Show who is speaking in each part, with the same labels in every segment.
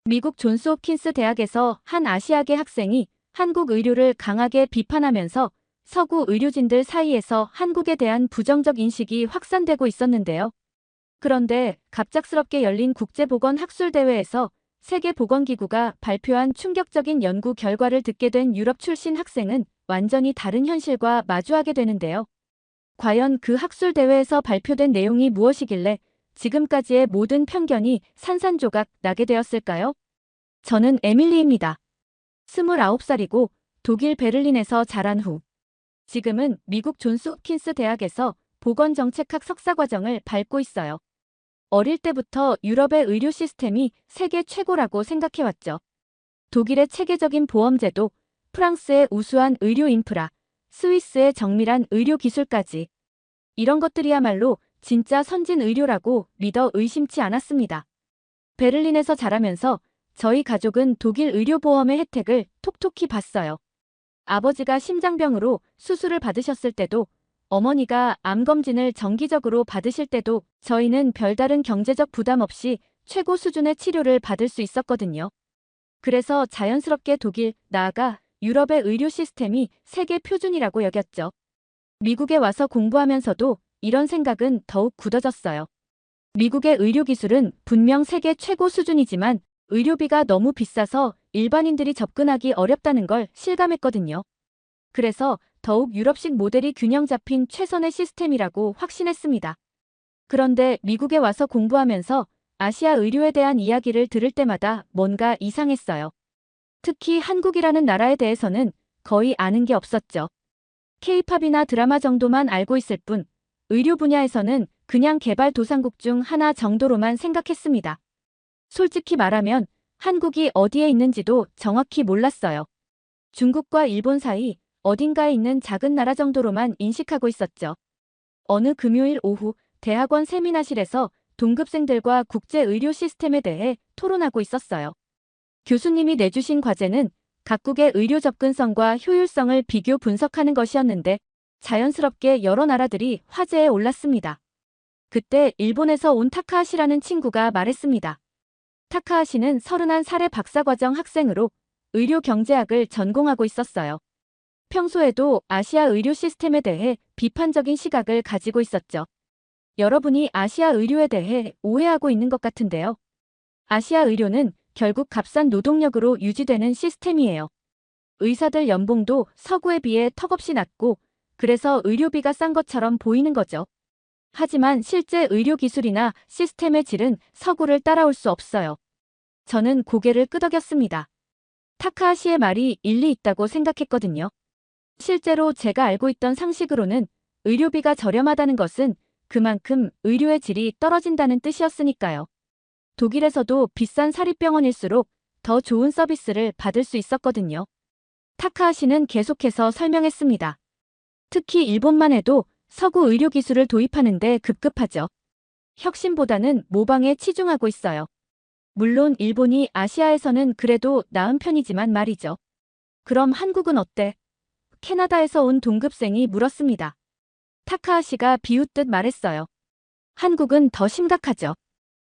Speaker 1: 미국 존스홉킨스 대학에서 한 아시아계 학생이 한국 의료를 강하게 비판하면서 서구 의료진들 사이에서 한국에 대한 부정적 인식이 확산되고 있었는데요. 그런데 갑작스럽게 열린 국제보건학술대회에서 세계보건기구가 발표한 충격적인 연구 결과를 듣게 된 유럽 출신 학생은 완전히 다른 현실과 마주하게 되는데요. 과연 그 학술대회에서 발표된 내용이 무엇이길래 지금까지의 모든 편견이 산산조각 나게 되었을까요? 저는 에밀리입니다. 29살이고 독일 베를린에서 자란 후 지금은 미국 존스홉킨스 대학에서 보건정책학 석사과정을 밟고 있어요. 어릴 때부터 유럽의 의료 시스템이 세계 최고라고 생각해왔죠. 독일의 체계적인 보험제도, 프랑스의 우수한 의료 인프라, 스위스의 정밀한 의료 기술까지 이런 것들이야말로 진짜 선진 의료라고 믿어 의심치 않았습니다. 베를린에서 자라면서 저희 가족은 독일 의료보험의 혜택을 톡톡히 봤어요. 아버지가 심장병으로 수술을 받으셨을 때도, 어머니가 암검진을 정기적으로 받으실 때도 저희는 별다른 경제적 부담 없이 최고 수준의 치료를 받을 수 있었거든요. 그래서 자연스럽게 독일, 나아가 유럽의 의료 시스템이 세계 표준이라고 여겼죠. 미국에 와서 공부하면서도 이런 생각은 더욱 굳어졌어요. 미국의 의료 기술은 분명 세계 최고 수준이지만 의료비가 너무 비싸서 일반인들이 접근하기 어렵다는 걸 실감했거든요. 그래서 더욱 유럽식 모델이 균형 잡힌 최선의 시스템이라고 확신했습니다. 그런데 미국에 와서 공부하면서 아시아 의료에 대한 이야기를 들을 때마다 뭔가 이상했어요. 특히 한국이라는 나라에 대해서는 거의 아는 게 없었죠. K-팝이나 드라마 정도만 알고 있을 뿐, 의료 분야에서는 그냥 개발도상국 중 하나 정도로만 생각했습니다. 솔직히 말하면 한국이 어디에 있는지도 정확히 몰랐어요. 중국과 일본 사이 어딘가에 있는 작은 나라 정도로만 인식하고 있었죠. 어느 금요일 오후 대학원 세미나실에서 동급생들과 국제의료 시스템에 대해 토론하고 있었어요. 교수님이 내주신 과제는 각국의 의료 접근성과 효율성을 비교 분석하는 것이었는데 자연스럽게 여러 나라들이 화제에 올랐습니다. 그때 일본에서 온 타카하시라는 친구가 말했습니다. 타카하시는 31살의 박사과정 학생으로 의료경제학을 전공하고 있었어요. 평소에도 아시아 의료 시스템에 대해 비판적인 시각을 가지고 있었죠. 여러분이 아시아 의료에 대해 오해하고 있는 것 같은데요. 아시아 의료는 결국 값싼 노동력으로 유지되는 시스템이에요. 의사들 연봉도 서구에 비해 턱없이 낮고 그래서 의료비가 싼 것처럼 보이는 거죠. 하지만 실제 의료 기술이나 시스템의 질은 서구를 따라올 수 없어요. 저는 고개를 끄덕였습니다. 타카하시의 말이 일리 있다고 생각했거든요. 실제로 제가 알고 있던 상식으로는 의료비가 저렴하다는 것은 그만큼 의료의 질이 떨어진다는 뜻이었으니까요. 독일에서도 비싼 사립병원일수록 더 좋은 서비스를 받을 수 있었거든요. 타카하시는 계속해서 설명했습니다. 특히 일본만 해도 서구 의료 기술을 도입하는데 급급하죠. 혁신보다는 모방에 치중하고 있어요. 물론 일본이 아시아에서는 그래도 나은 편이지만 말이죠. 그럼 한국은 어때? 캐나다에서 온 동급생이 물었습니다. 타카하시가 비웃듯 말했어요. 한국은 더 심각하죠.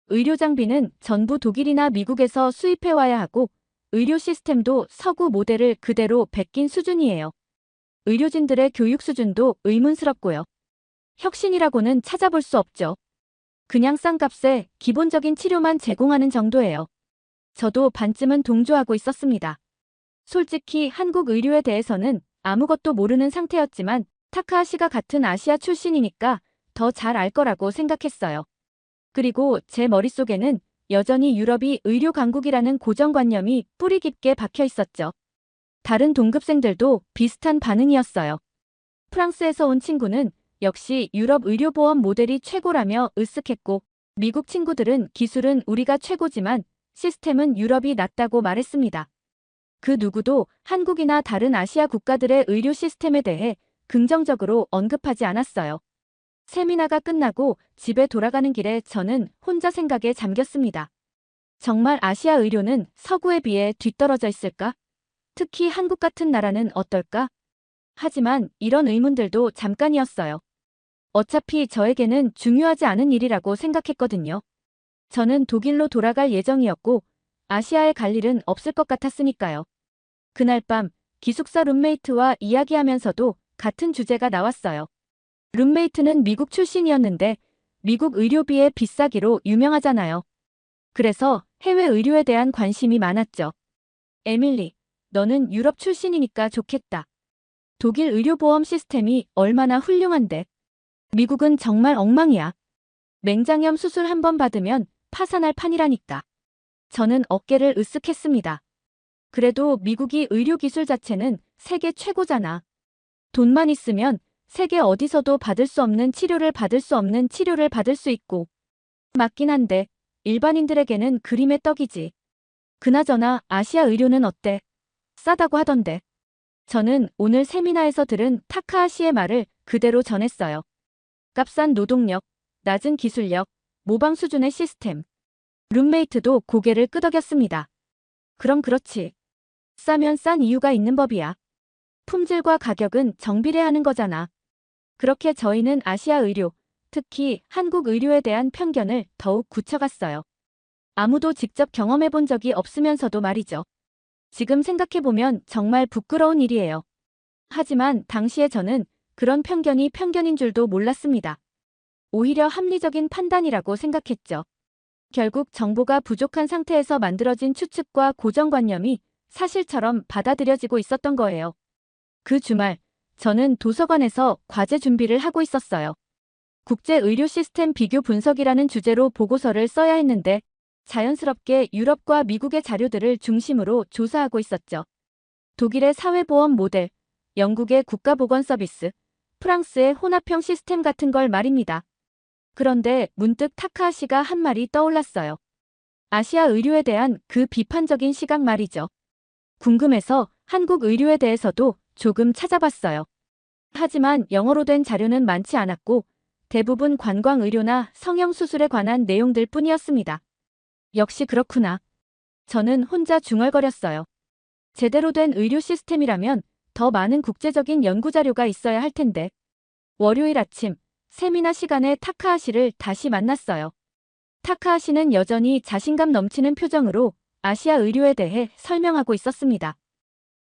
Speaker 1: 의료 장비는 전부 독일이나 미국에서 수입해와야 하고 의료 시스템도 서구 모델을 그대로 베낀 수준이에요. 의료진들의 교육 수준도 의문스럽고요. 혁신이라고는 찾아볼 수 없죠. 그냥 싼 값에 기본적인 치료만 제공하는 정도예요. 저도 반쯤은 동조하고 있었습니다. 솔직히 한국 의료에 대해서는 아무것도 모르는 상태였지만 타카하시가 같은 아시아 출신이니까 더 잘 알 거라고 생각했어요. 그리고 제 머릿속에는 여전히 유럽이 의료 강국이라는 고정관념이 뿌리 깊게 박혀 있었죠. 다른 동급생들도 비슷한 반응이었어요. 프랑스에서 온 친구는 역시 유럽 의료보험 모델이 최고라며 으쓱했고 미국 친구들은 기술은 우리가 최고지만 시스템은 유럽이 낫다고 말했습니다. 그 누구도 한국이나 다른 아시아 국가들의 의료 시스템에 대해 긍정적으로 언급하지 않았어요. 세미나가 끝나고 집에 돌아가는 길에 저는 혼자 생각에 잠겼습니다. 정말 아시아 의료는 서구에 비해 뒤떨어져 있을까? 특히 한국 같은 나라는 어떨까? 하지만 이런 의문들도 잠깐이었어요. 어차피 저에게는 중요하지 않은 일이라고 생각했거든요. 저는 독일로 돌아갈 예정이었고 아시아에 갈 일은 없을 것 같았으니까요. 그날 밤 기숙사 룸메이트와 이야기하면서도 같은 주제가 나왔어요. 룸메이트는 미국 출신이었는데 미국 의료비에 비싸기로 유명하잖아요. 그래서 해외 의료에 대한 관심이 많았죠. 에밀리, 너는 유럽 출신이니까 좋겠다. 독일 의료보험 시스템이 얼마나 훌륭한데. 미국은 정말 엉망이야. 맹장염 수술 한 번 받으면 파산할 판이라니까. 저는 어깨를 으쓱했습니다. 그래도 미국이 의료기술 자체는 세계 최고잖아. 돈만 있으면 세계 어디서도 받을 수 없는 치료를 받을 수 없는 치료를 받을 수 있고. 맞긴 한데 일반인들에게는 그림의 떡이지. 그나저나 아시아 의료는 어때? 싸다고 하던데. 저는 오늘 세미나에서 들은 타카하시의 말을 그대로 전했어요. 값싼 노동력, 낮은 기술력, 모방 수준의 시스템. 룸메이트도 고개를 끄덕였습니다. 그럼 그렇지. 싸면 싼 이유가 있는 법이야. 품질과 가격은 정비례하는 거잖아. 그렇게 저희는 아시아 의료, 특히 한국 의료에 대한 편견을 더욱 굳혀갔어요. 아무도 직접 경험해본 적이 없으면서도 말이죠. 지금 생각해보면 정말 부끄러운 일이에요. 하지만 당시에 저는 그런 편견이 편견인 줄도 몰랐습니다. 오히려 합리적인 판단이라고 생각했죠. 결국 정보가 부족한 상태에서 만들어진 추측과 고정관념이 사실처럼 받아들여지고 있었던 거예요. 그 주말, 저는 도서관에서 과제 준비를 하고 있었어요. 국제 의료 시스템 비교 분석이라는 주제로 보고서를 써야 했는데 자연스럽게 유럽과 미국의 자료들을 중심으로 조사하고 있었죠. 독일의 사회보험 모델, 영국의 국가보건 서비스, 프랑스의 혼합형 시스템 같은 걸 말입니다. 그런데 문득 타카하시가 한 말이 떠올랐어요. 아시아 의료에 대한 그 비판적인 시각 말이죠. 궁금해서 한국 의료에 대해서도 조금 찾아봤어요. 하지만 영어로 된 자료는 많지 않았고 대부분 관광 의료나 성형수술에 관한 내용들 뿐이었습니다. 역시 그렇구나. 저는 혼자 중얼거렸어요. 제대로 된 의료 시스템이라면 더 많은 국제적인 연구 자료가 있어야 할 텐데. 월요일 아침, 세미나 시간에 타카하시를 다시 만났어요. 타카하시는 여전히 자신감 넘치는 표정으로 아시아 의료에 대해 설명하고 있었습니다.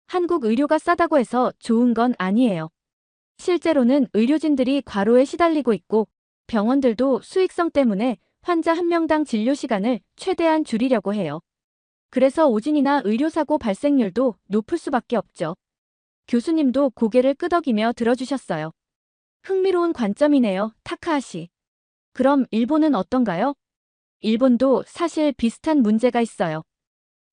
Speaker 1: 한국 의료가 싸다고 해서 좋은 건 아니에요. 실제로는 의료진들이 과로에 시달리고 있고 병원들도 수익성 때문에 환자 한 명당 진료 시간을 최대한 줄이려고 해요. 그래서 오진이나 의료사고 발생률도 높을 수밖에 없죠. 교수님도 고개를 끄덕이며 들어주셨어요. 흥미로운 관점이네요, 타카하시. 그럼 일본은 어떤가요? 일본도 사실 비슷한 문제가 있어요.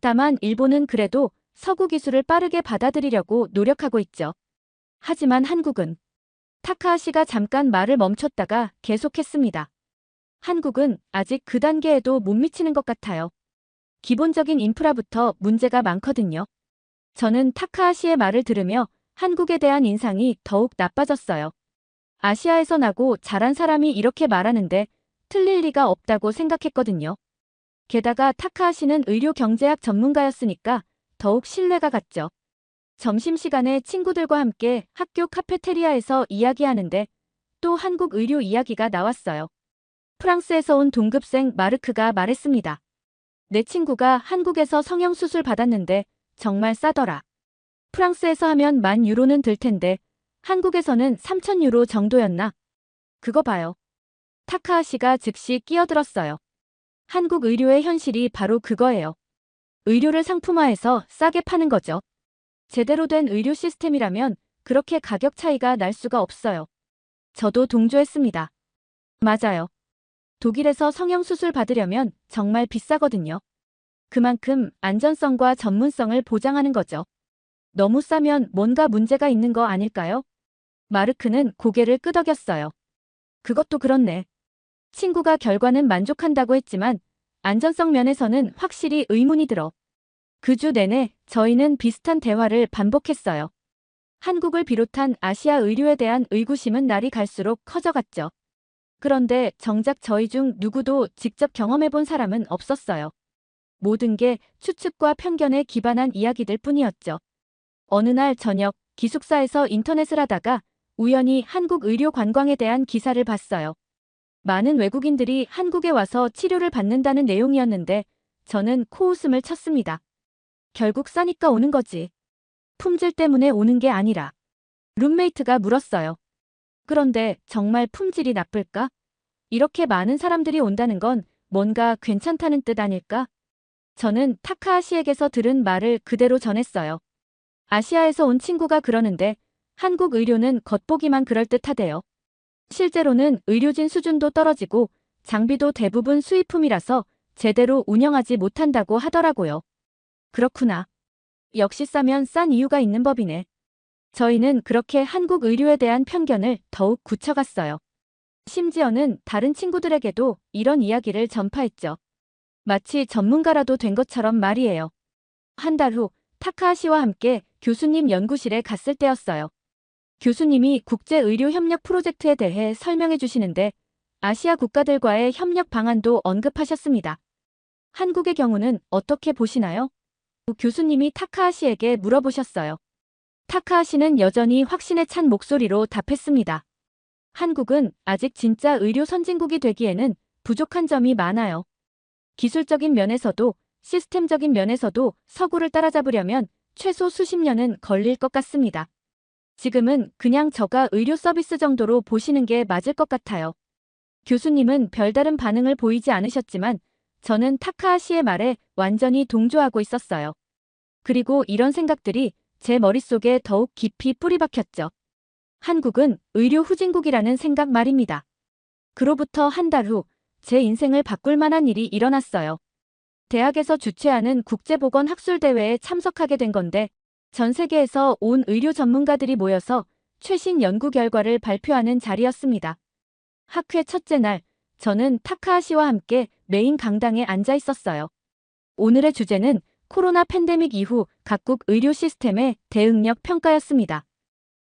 Speaker 1: 다만 일본은 그래도 서구 기술을 빠르게 받아들이려고 노력하고 있죠. 하지만 한국은 타카하시가 잠깐 말을 멈췄다가 계속했습니다. 한국은 아직 그 단계에도 못 미치는 것 같아요. 기본적인 인프라부터 문제가 많거든요. 저는 타카하시의 말을 들으며 한국에 대한 인상이 더욱 나빠졌어요. 아시아에서 나고 자란 사람이 이렇게 말하는데 틀릴 리가 없다고 생각했거든요. 게다가 타카하시는 의료경제학 전문가였으니까 더욱 신뢰가 갔죠. 점심시간에 친구들과 함께 학교 카페테리아에서 이야기하는데 또 한국 의료 이야기가 나왔어요. 프랑스에서 온 동급생 마르크가 말했습니다. 내 친구가 한국에서 성형수술 받았는데 정말 싸더라. 프랑스에서 하면 10,000유로는 들 텐데 한국에서는 3,000유로 정도였나? 그거 봐요. 타카하시가 즉시 끼어들었어요. 한국 의료의 현실이 바로 그거예요. 의료를 상품화해서 싸게 파는 거죠. 제대로 된 의료 시스템이라면 그렇게 가격 차이가 날 수가 없어요. 저도 동조했습니다. 맞아요. 독일에서 성형수술 받으려면 정말 비싸거든요. 그만큼 안전성과 전문성을 보장하는 거죠. 너무 싸면 뭔가 문제가 있는 거 아닐까요? 마르크는 고개를 끄덕였어요. 그것도 그렇네. 친구가 결과는 만족한다고 했지만 안전성 면에서는 확실히 의문이 들어. 그 주 내내 저희는 비슷한 대화를 반복했어요. 한국을 비롯한 아시아 의료에 대한 의구심은 날이 갈수록 커져갔죠. 그런데 정작 저희 중 누구도 직접 경험해본 사람은 없었어요. 모든 게 추측과 편견에 기반한 이야기들 뿐이었죠. 어느 날 저녁 기숙사에서 인터넷을 하다가 우연히 한국 의료 관광에 대한 기사를 봤어요. 많은 외국인들이 한국에 와서 치료를 받는다는 내용이었는데 저는 코웃음을 쳤습니다. 결국 싸니까 오는 거지. 품질 때문에 오는 게 아니라. 룸메이트가 물었어요. 그런데 정말 품질이 나쁠까? 이렇게 많은 사람들이 온다는 건 뭔가 괜찮다는 뜻 아닐까? 저는 타카하시에게서 들은 말을 그대로 전했어요. 아시아에서 온 친구가 그러는데 한국 의료는 겉보기만 그럴듯하대요. 실제로는 의료진 수준도 떨어지고 장비도 대부분 수입품이라서 제대로 운영하지 못한다고 하더라고요. 그렇구나. 역시 싸면 싼 이유가 있는 법이네. 저희는 그렇게 한국 의료에 대한 편견을 더욱 굳혀갔어요. 심지어는 다른 친구들에게도 이런 이야기를 전파했죠. 마치 전문가라도 된 것처럼 말이에요. 한 달 후 타카하시와 함께 교수님 연구실에 갔을 때였어요. 교수님이 국제의료협력 프로젝트에 대해 설명해 주시는데 아시아 국가들과의 협력 방안도 언급하셨습니다. 한국의 경우는 어떻게 보시나요? 교수님이 타카하시에게 물어보셨어요. 타카하시는 여전히 확신에 찬 목소리로 답했습니다. 한국은 아직 진짜 의료 선진국이 되기에는 부족한 점이 많아요. 기술적인 면에서도 시스템적인 면에서도 서구를 따라잡으려면 최소 수십 년은 걸릴 것 같습니다. 지금은 그냥 저가 의료 서비스 정도로 보시는 게 맞을 것 같아요. 교수님은 별다른 반응을 보이지 않으셨지만 저는 타카하시의 말에 완전히 동조하고 있었어요. 그리고 이런 생각들이 제 머릿속에 더욱 깊이 뿌리 박혔죠. 한국은 의료 후진국이라는 생각 말입니다. 그로부터 한 달 후 제 인생을 바꿀 만한 일이 일어났어요. 대학에서 주최하는 국제보건학술대회에 참석하게 된 건데 전 세계에서 온 의료 전문가들이 모여서 최신 연구 결과를 발표하는 자리였습니다. 학회 첫째 날, 저는 타카하시와 함께 메인 강당에 앉아 있었어요. 오늘의 주제는 코로나 팬데믹 이후 각국 의료 시스템의 대응력 평가였습니다.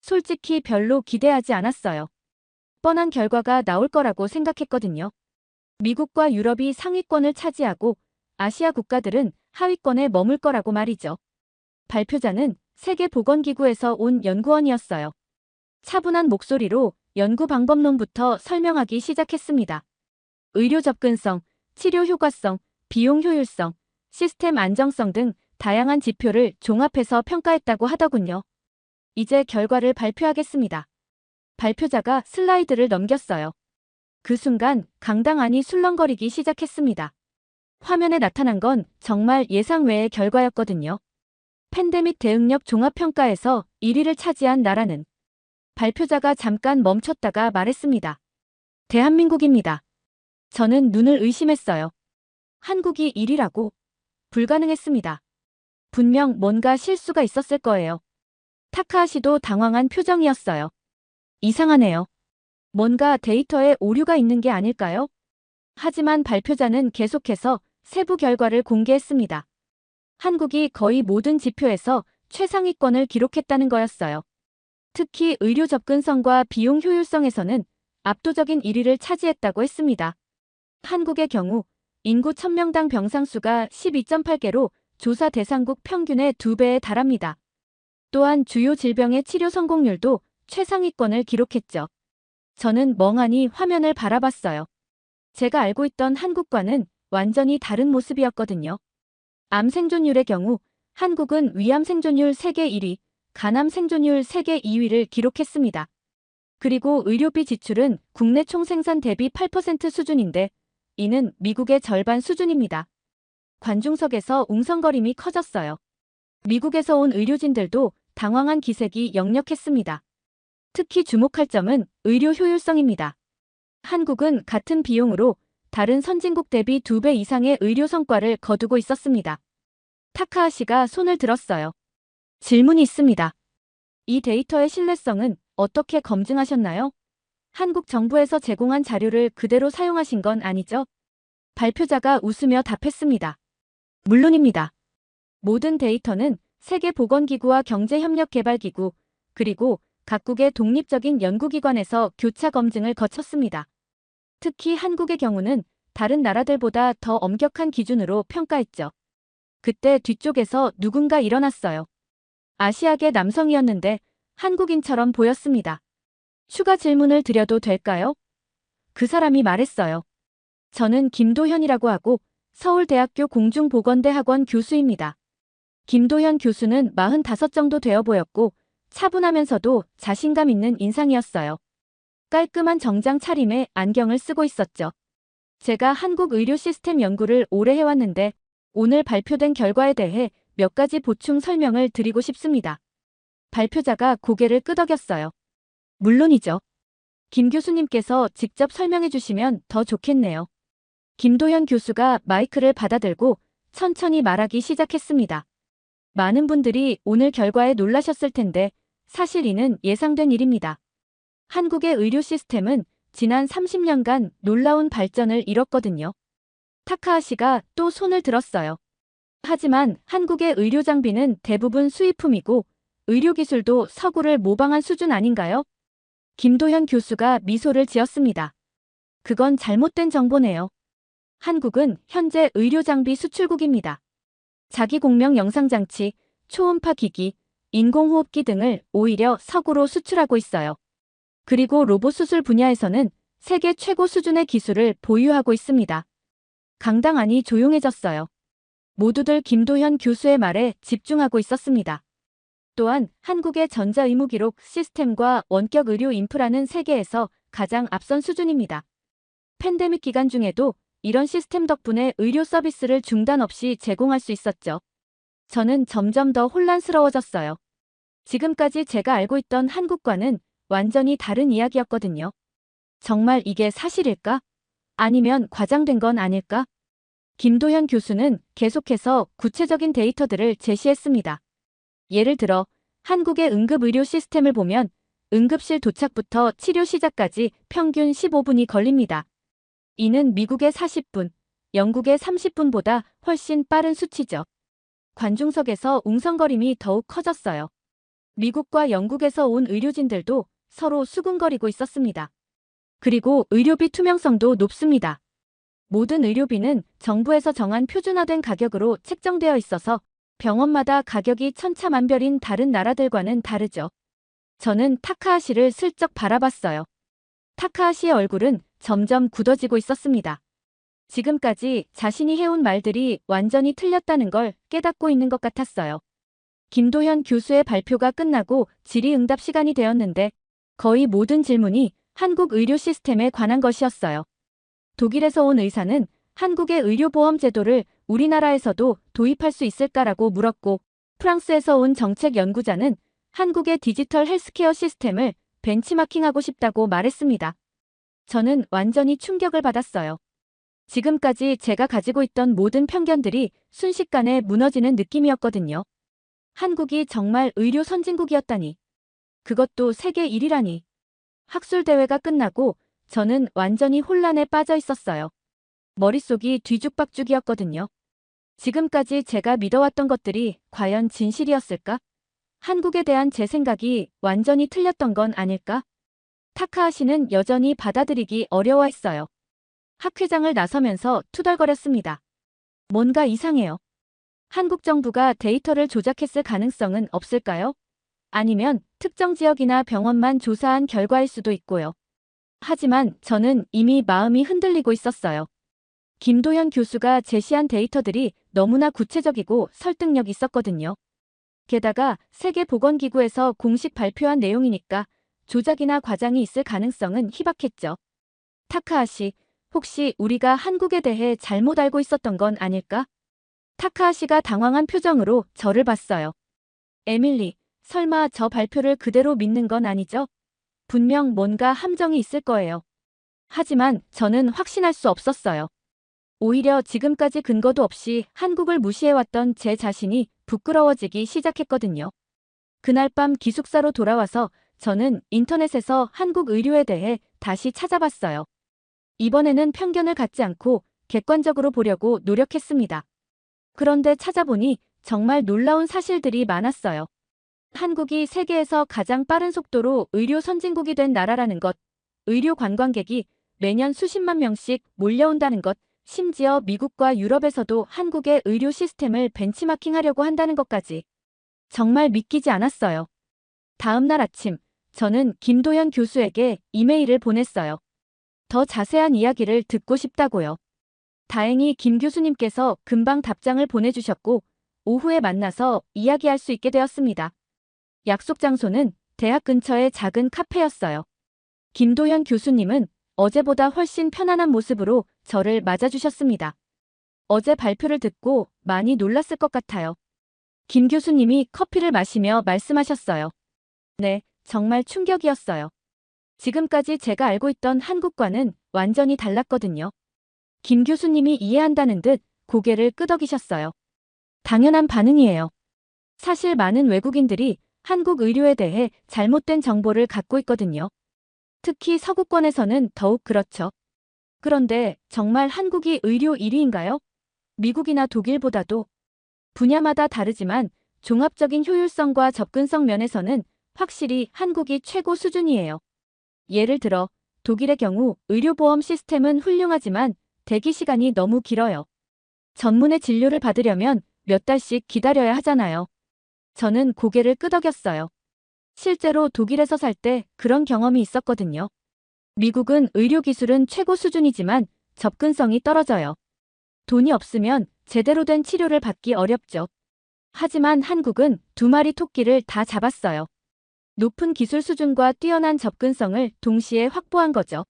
Speaker 1: 솔직히 별로 기대하지 않았어요. 뻔한 결과가 나올 거라고 생각했거든요. 미국과 유럽이 상위권을 차지하고 아시아 국가들은 하위권에 머물 거라고 말이죠. 발표자는 세계보건기구에서 온 연구원이었어요. 차분한 목소리로 연구 방법론부터 설명하기 시작했습니다. 의료 접근성, 치료 효과성, 비용 효율성, 시스템 안정성 등 다양한 지표를 종합해서 평가했다고 하더군요. 이제 결과를 발표하겠습니다. 발표자가 슬라이드를 넘겼어요. 그 순간 강당 안이 술렁거리기 시작했습니다. 화면에 나타난 건 정말 예상 외의 결과였거든요. 팬데믹 대응력 종합평가에서 1위를 차지한 나라는 발표자가 잠깐 멈췄다가 말했습니다. 대한민국입니다. 저는 눈을 의심했어요. 한국이 1위라고? 불가능했습니다. 분명 뭔가 실수가 있었을 거예요. 타카하시도 당황한 표정이었어요. 이상하네요. 뭔가 데이터에 오류가 있는 게 아닐까요? 하지만 발표자는 계속해서 세부 결과를 공개했습니다. 한국이 거의 모든 지표에서 최상위권을 기록했다는 거였어요. 특히 의료 접근성과 비용 효율성에서는 압도적인 1위를 차지했다고 했습니다. 한국의 경우 인구 1000명당 병상수가 12.8개로 조사 대상국 평균의 2배에 달합니다. 또한 주요 질병의 치료 성공률도 최상위권을 기록했죠. 저는 멍하니 화면을 바라봤어요. 제가 알고 있던 한국과는 완전히 다른 모습이었거든요. 암 생존율의 경우 한국은 위암 생존율 세계 1위, 간암 생존율 세계 2위를 기록했습니다. 그리고 의료비 지출은 국내 총생산 대비 8% 수준인데 이는 미국의 절반 수준입니다. 관중석에서 웅성거림이 커졌어요. 미국에서 온 의료진들도 당황한 기색이 역력했습니다. 특히 주목할 점은 의료 효율성입니다. 한국은 같은 비용으로 다른 선진국 대비 2배 이상의 의료 성과를 거두고 있었습니다. 타카하시가 손을 들었어요. 질문이 있습니다. 이 데이터의 신뢰성은 어떻게 검증하셨나요? 한국 정부에서 제공한 자료를 그대로 사용하신 건 아니죠? 발표자가 웃으며 답했습니다. 물론입니다. 모든 데이터는 세계보건기구와 경제협력개발기구, 그리고 각국의 독립적인 연구기관에서 교차 검증을 거쳤습니다. 특히 한국의 경우는 다른 나라들보다 더 엄격한 기준으로 평가했죠. 그때 뒤쪽에서 누군가 일어났어요. 아시아계 남성이었는데 한국인처럼 보였습니다. 추가 질문을 드려도 될까요? 그 사람이 말했어요. 저는 김도현이라고 하고 서울대학교 공중보건대 학원 교수입니다. 김도현 교수는 45 정도 되어 보였고 차분하면서도 자신감 있는 인상이었어요. 깔끔한 정장 차림에 안경을 쓰고 있었죠. 제가 한국 의료 시스템 연구를 오래 해왔는데 오늘 발표된 결과에 대해 몇 가지 보충 설명을 드리고 싶습니다. 발표자가 고개를 끄덕였어요. 물론이죠. 김 교수님께서 직접 설명해 주시면 더 좋겠네요. 김도현 교수가 마이크를 받아들고 천천히 말하기 시작했습니다. 많은 분들이 오늘 결과에 놀라셨을 텐데 사실 이는 예상된 일입니다. 한국의 의료 시스템은 지난 30년간 놀라운 발전을 이뤘거든요. 타카하시가 또 손을 들었어요. 하지만 한국의 의료 장비는 대부분 수입품이고 의료기술도 서구를 모방한 수준 아닌가요? 김도현 교수가 미소를 지었습니다. 그건 잘못된 정보네요. 한국은 현재 의료장비 수출국입니다. 자기공명 영상장치, 초음파 기기, 인공호흡기 등을 오히려 서구로 수출하고 있어요. 그리고 로봇 수술 분야에서는 세계 최고 수준의 기술을 보유하고 있습니다. 강당 안이 조용해졌어요. 모두들 김도현 교수의 말에 집중하고 있었습니다. 또한 한국의 전자의무기록 시스템과 원격 의료 인프라는 세계에서 가장 앞선 수준입니다. 팬데믹 기간 중에도 이런 시스템 덕분에 의료 서비스를 중단 없이 제공할 수 있었죠. 저는 점점 더 혼란스러워졌어요. 지금까지 제가 알고 있던 한국과는 완전히 다른 이야기였거든요. 정말 이게 사실일까? 아니면 과장된 건 아닐까? 김도현 교수는 계속해서 구체적인 데이터들을 제시했습니다. 예를 들어 한국의 응급의료 시스템을 보면 응급실 도착부터 치료 시작까지 평균 15분이 걸립니다. 이는 미국의 40분, 영국의 30분보다 훨씬 빠른 수치죠. 관중석에서 웅성거림이 더욱 커졌어요. 미국과 영국에서 온 의료진들도 서로 수군거리고 있었습니다. 그리고 의료비 투명성도 높습니다. 모든 의료비는 정부에서 정한 표준화된 가격으로 책정되어 있어서 병원마다 가격이 천차만별인 다른 나라들과는 다르죠. 저는 타카하시를 슬쩍 바라봤어요. 타카하시의 얼굴은 점점 굳어지고 있었습니다. 지금까지 자신이 해온 말들이 완전히 틀렸다는 걸 깨닫고 있는 것 같았어요. 김도현 교수의 발표가 끝나고 질의응답 시간이 되었는데 거의 모든 질문이 한국 의료 시스템에 관한 것이었어요. 독일에서 온 의사는 한국의 의료보험 제도를 우리나라에서도 도입할 수 있을까라고 물었고 프랑스에서 온 정책 연구자는 한국의 디지털 헬스케어 시스템을 벤치마킹하고 싶다고 말했습니다. 저는 완전히 충격을 받았어요. 지금까지 제가 가지고 있던 모든 편견들이 순식간에 무너지는 느낌이었거든요. 한국이 정말 의료 선진국이었다니. 그것도 세계 1위라니. 학술대회가 끝나고 저는 완전히 혼란에 빠져 있었어요. 머릿속이 뒤죽박죽이었거든요. 지금까지 제가 믿어왔던 것들이 과연 진실이었을까? 한국에 대한 제 생각이 완전히 틀렸던 건 아닐까? 타카하시는 여전히 받아들이기 어려워했어요. 학회장을 나서면서 투덜거렸습니다. 뭔가 이상해요. 한국 정부가 데이터를 조작했을 가능성은 없을까요? 아니면 특정 지역이나 병원만 조사한 결과일 수도 있고요. 하지만 저는 이미 마음이 흔들리고 있었어요. 김도현 교수가 제시한 데이터들이 너무나 구체적이고 설득력 있었거든요. 게다가 세계보건기구에서 공식 발표한 내용이니까 조작이나 과장이 있을 가능성은 희박했죠. 타카하시, 혹시 우리가 한국에 대해 잘못 알고 있었던 건 아닐까? 타카하시가 당황한 표정으로 저를 봤어요. 에밀리, 설마 저 발표를 그대로 믿는 건 아니죠? 분명 뭔가 함정이 있을 거예요. 하지만 저는 확신할 수 없었어요. 오히려 지금까지 근거도 없이 한국을 무시해왔던 제 자신이 부끄러워지기 시작했거든요. 그날 밤 기숙사로 돌아와서 저는 인터넷에서 한국 의료에 대해 다시 찾아봤어요. 이번에는 편견을 갖지 않고 객관적으로 보려고 노력했습니다. 그런데 찾아보니 정말 놀라운 사실들이 많았어요. 한국이 세계에서 가장 빠른 속도로 의료 선진국이 된 나라라는 것, 의료 관광객이 매년 수십만 명씩 몰려온다는 것, 심지어 미국과 유럽에서도 한국의 의료 시스템을 벤치마킹하려고 한다는 것까지. 정말 믿기지 않았어요. 다음 날 아침, 저는 김도현 교수에게 이메일을 보냈어요. 더 자세한 이야기를 듣고 싶다고요. 다행히 김 교수님께서 금방 답장을 보내주셨고 오후에 만나서 이야기할 수 있게 되었습니다. 약속 장소는 대학 근처의 작은 카페였어요. 김도현 교수님은 어제보다 훨씬 편안한 모습으로 저를 맞아주셨습니다. 어제 발표를 듣고 많이 놀랐을 것 같아요. 김 교수님이 커피를 마시며 말씀하셨어요. 네, 정말 충격이었어요. 지금까지 제가 알고 있던 한국과는 완전히 달랐거든요. 김 교수님이 이해한다는 듯 고개를 끄덕이셨어요. 당연한 반응이에요. 사실 많은 외국인들이 한국 의료에 대해 잘못된 정보를 갖고 있거든요. 특히 서구권에서는 더욱 그렇죠. 그런데 정말 한국이 의료 1위인가요? 미국이나 독일보다도? 분야마다 다르지만 종합적인 효율성과 접근성 면에서는 확실히 한국이 최고 수준이에요. 예를 들어 독일의 경우 의료보험 시스템은 훌륭하지만 대기 시간이 너무 길어요. 전문의 진료를 받으려면 몇 달씩 기다려야 하잖아요. 저는 고개를 끄덕였어요. 실제로 독일에서 살 때 그런 경험이 있었거든요. 미국은 의료기술은 최고 수준이지만 접근성이 떨어져요. 돈이 없으면 제대로 된 치료를 받기 어렵죠. 하지만 한국은 두 마리 토끼를 다 잡았어요. 높은 기술 수준과 뛰어난 접근성을 동시에 확보한 거죠.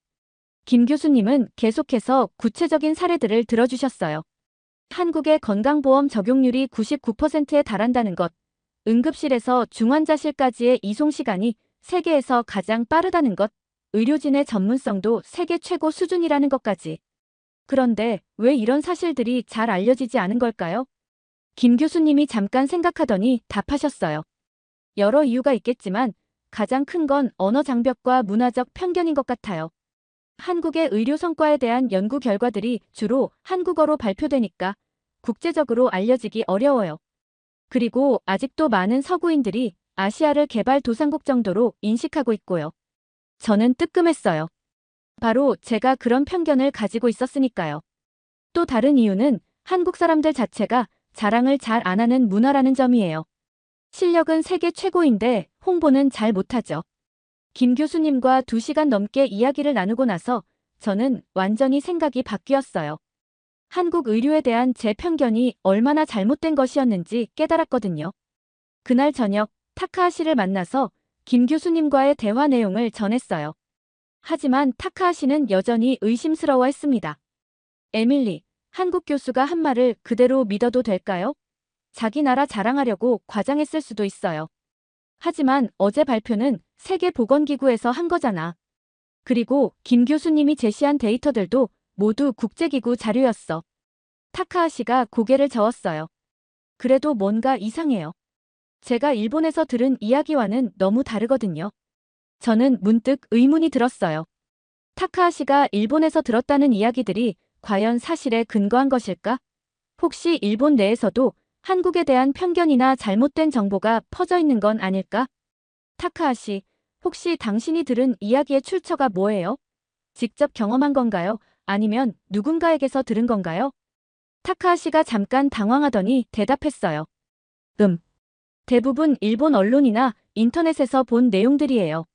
Speaker 1: 김 교수님은 계속해서 구체적인 사례들을 들어주셨어요. 한국의 건강보험 적용률이 99%에 달한다는 것, 응급실에서 중환자실까지의 이송 시간이 세계에서 가장 빠르다는 것, 의료진의 전문성도 세계 최고 수준이라는 것까지. 그런데 왜 이런 사실들이 잘 알려지지 않은 걸까요? 김 교수님이 잠깐 생각하더니 답하셨어요. 여러 이유가 있겠지만 가장 큰 건 언어 장벽과 문화적 편견인 것 같아요. 한국의 의료 성과에 대한 연구 결과들이 주로 한국어로 발표되니까 국제적으로 알려지기 어려워요. 그리고 아직도 많은 서구인들이 아시아를 개발도상국 정도로 인식하고 있고요. 저는 뜨끔했어요. 바로 제가 그런 편견을 가지고 있었으니까요. 또 다른 이유는 한국 사람들 자체가 자랑을 잘 안 하는 문화라는 점이에요. 실력은 세계 최고인데 홍보는 잘 못하죠. 김 교수님과 2시간 넘게 이야기를 나누고 나서 저는 완전히 생각이 바뀌었어요. 한국 의료에 대한 제 편견이 얼마나 잘못된 것이었는지 깨달았거든요. 그날 저녁 타카하시를 만나서 김 교수님과의 대화 내용을 전했어요. 하지만 타카하시는 여전히 의심스러워했습니다. 에밀리, 한국 교수가 한 말을 그대로 믿어도 될까요? 자기 나라 자랑하려고 과장했을 수도 있어요. 하지만 어제 발표는 세계보건기구에서 한 거잖아. 그리고 김 교수님이 제시한 데이터들도 모두 국제기구 자료였어. 타카하시가 고개를 저었어요. 그래도 뭔가 이상해요. 제가 일본에서 들은 이야기와는 너무 다르거든요. 저는 문득 의문이 들었어요. 타카하시가 일본에서 들었다는 이야기들이 과연 사실에 근거한 것일까? 혹시 일본 내에서도 한국에 대한 편견이나 잘못된 정보가 퍼져 있는 건 아닐까? 타카하시, 혹시 당신이 들은 이야기의 출처가 뭐예요? 직접 경험한 건가요? 아니면 누군가에게서 들은 건가요? 타카하시가 잠깐 당황하더니 대답했어요. 대부분 일본 언론이나 인터넷에서 본 내용들이에요.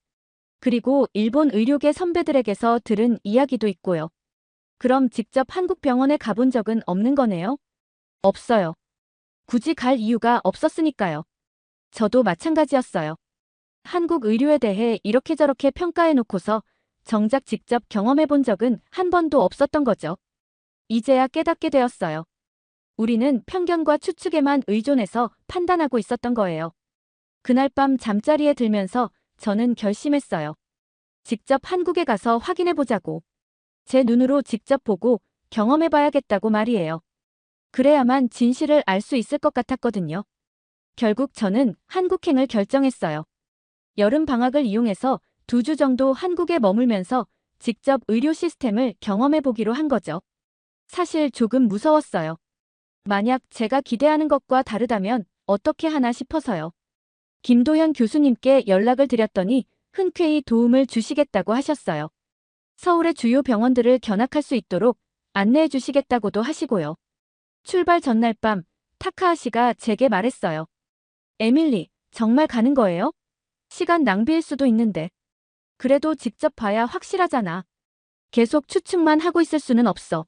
Speaker 1: 그리고 일본 의료계 선배들에게서 들은 이야기도 있고요. 그럼 직접 한국 병원에 가본 적은 없는 거네요? 없어요. 굳이 갈 이유가 없었으니까요. 저도 마찬가지였어요. 한국 의료에 대해 이렇게 저렇게 평가해놓고서 정작 직접 경험해본 적은 한 번도 없었던 거죠. 이제야 깨닫게 되었어요. 우리는 편견과 추측에만 의존해서 판단하고 있었던 거예요. 그날 밤 잠자리에 들면서 저는 결심했어요. 직접 한국에 가서 확인해보자고. 제 눈으로 직접 보고 경험해봐야겠다고 말이에요. 그래야만 진실을 알 수 있을 것 같았거든요. 결국 저는 한국행을 결정했어요. 여름 방학을 이용해서 2주 정도 한국에 머물면서 직접 의료 시스템을 경험해보기로 한 거죠. 사실 조금 무서웠어요. 만약 제가 기대하는 것과 다르다면 어떻게 하나 싶어서요. 김도현 교수님께 연락을 드렸더니 흔쾌히 도움을 주시겠다고 하셨어요. 서울의 주요 병원들을 견학할 수 있도록 안내해 주시겠다고도 하시고요. 출발 전날 밤 타카하시가 제게 말했어요. 에밀리, 정말 가는 거예요? 시간 낭비일 수도 있는데. 그래도 직접 봐야 확실하잖아. 계속 추측만 하고 있을 수는 없어.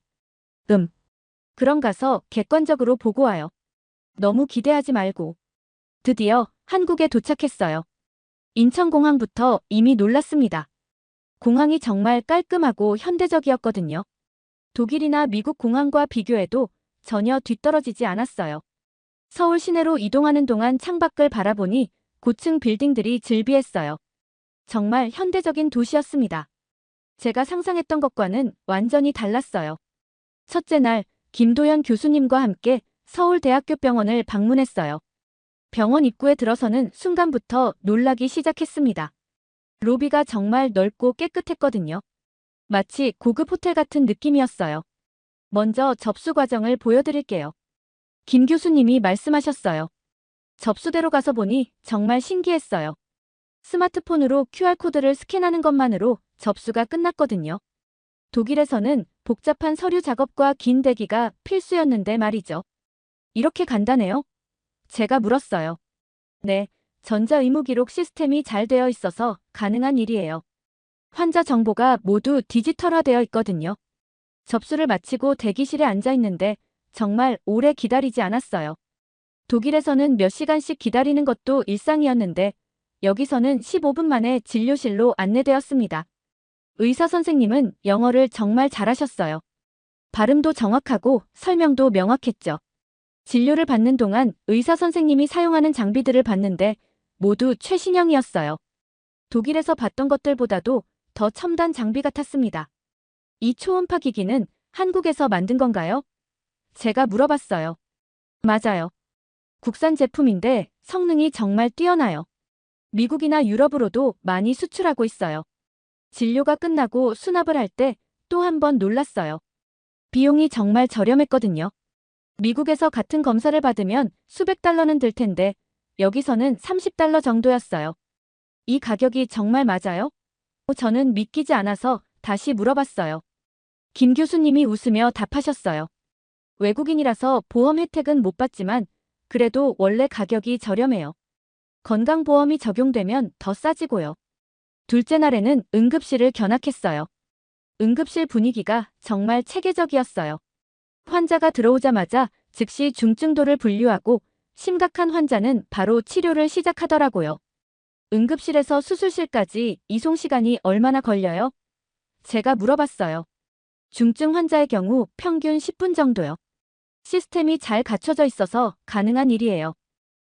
Speaker 1: 그럼 가서 객관적으로 보고 와요. 너무 기대하지 말고. 드디어 한국에 도착했어요. 인천공항부터 이미 놀랐습니다. 공항이 정말 깔끔하고 현대적이었거든요. 독일이나 미국 공항과 비교해도 전혀 뒤떨어지지 않았어요. 서울 시내로 이동하는 동안 창밖을 바라보니 고층 빌딩들이 즐비했어요. 정말 현대적인 도시였습니다. 제가 상상했던 것과는 완전히 달랐어요. 첫째 날, 김도연 교수님과 함께 서울대학교 병원을 방문했어요. 병원 입구에 들어서는 순간부터 놀라기 시작했습니다. 로비가 정말 넓고 깨끗했거든요. 마치 고급 호텔 같은 느낌이었어요. 먼저 접수 과정을 보여드릴게요. 김 교수님이 말씀하셨어요. 접수대로 가서 보니 정말 신기했어요. 스마트폰으로 QR코드를 스캔하는 것만으로 접수가 끝났거든요. 독일에서는 복잡한 서류 작업과 긴 대기가 필수였는데 말이죠. 이렇게 간단해요? 제가 물었어요. 네, 전자의무기록 시스템이 잘 되어 있어서 가능한 일이에요. 환자 정보가 모두 디지털화되어 있거든요. 접수를 마치고 대기실에 앉아 있는데 정말 오래 기다리지 않았어요. 독일에서는 몇 시간씩 기다리는 것도 일상이었는데 여기서는 15분 만에 진료실로 안내되었습니다. 의사 선생님은 영어를 정말 잘하셨어요. 발음도 정확하고 설명도 명확했죠. 진료를 받는 동안 의사 선생님이 사용하는 장비들을 봤는데 모두 최신형이었어요. 독일에서 봤던 것들보다도 더 첨단 장비 같았습니다. 이 초음파 기기는 한국에서 만든 건가요? 제가 물어봤어요. 맞아요. 국산 제품인데 성능이 정말 뛰어나요. 미국이나 유럽으로도 많이 수출하고 있어요. 진료가 끝나고 수납을 할 때 또 한 번 놀랐어요. 비용이 정말 저렴했거든요. 미국에서 같은 검사를 받으면 수백 달러는 들 텐데 여기서는 30달러 정도였어요. 이 가격이 정말 맞아요? 저는 믿기지 않아서 다시 물어봤어요. 김 교수님이 웃으며 답하셨어요. 외국인이라서 보험 혜택은 못 받지만 그래도 원래 가격이 저렴해요. 건강보험이 적용되면 더 싸지고요. 둘째 날에는 응급실을 견학했어요. 응급실 분위기가 정말 체계적이었어요. 환자가 들어오자마자 즉시 중증도를 분류하고 심각한 환자는 바로 치료를 시작하더라고요. 응급실에서 수술실까지 이송 시간이 얼마나 걸려요? 제가 물어봤어요. 중증 환자의 경우 평균 10분 정도요. 시스템이 잘 갖춰져 있어서 가능한 일이에요.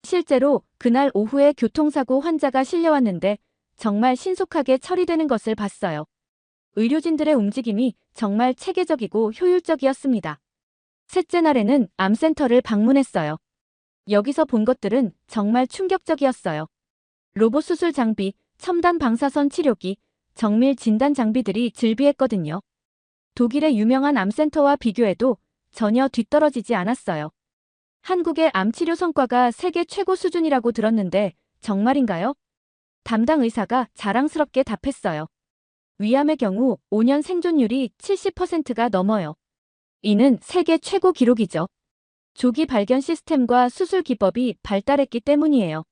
Speaker 1: 실제로 그날 오후에 교통사고 환자가 실려왔는데 정말 신속하게 처리되는 것을 봤어요. 의료진들의 움직임이 정말 체계적이고 효율적이었습니다. 셋째 날에는 암센터를 방문했어요. 여기서 본 것들은 정말 충격적이었어요. 로봇 수술 장비, 첨단 방사선 치료기, 정밀 진단 장비들이 즐비했거든요. 독일의 유명한 암센터와 비교해도 전혀 뒤떨어지지 않았어요. 한국의 암치료 성과가 세계 최고 수준이라고 들었는데 정말인가요? 담당 의사가 자랑스럽게 답했어요. 위암의 경우 5년 생존율이 70%가 넘어요. 이는 세계 최고 기록이죠. 조기 발견 시스템과 수술 기법이 발달했기 때문이에요.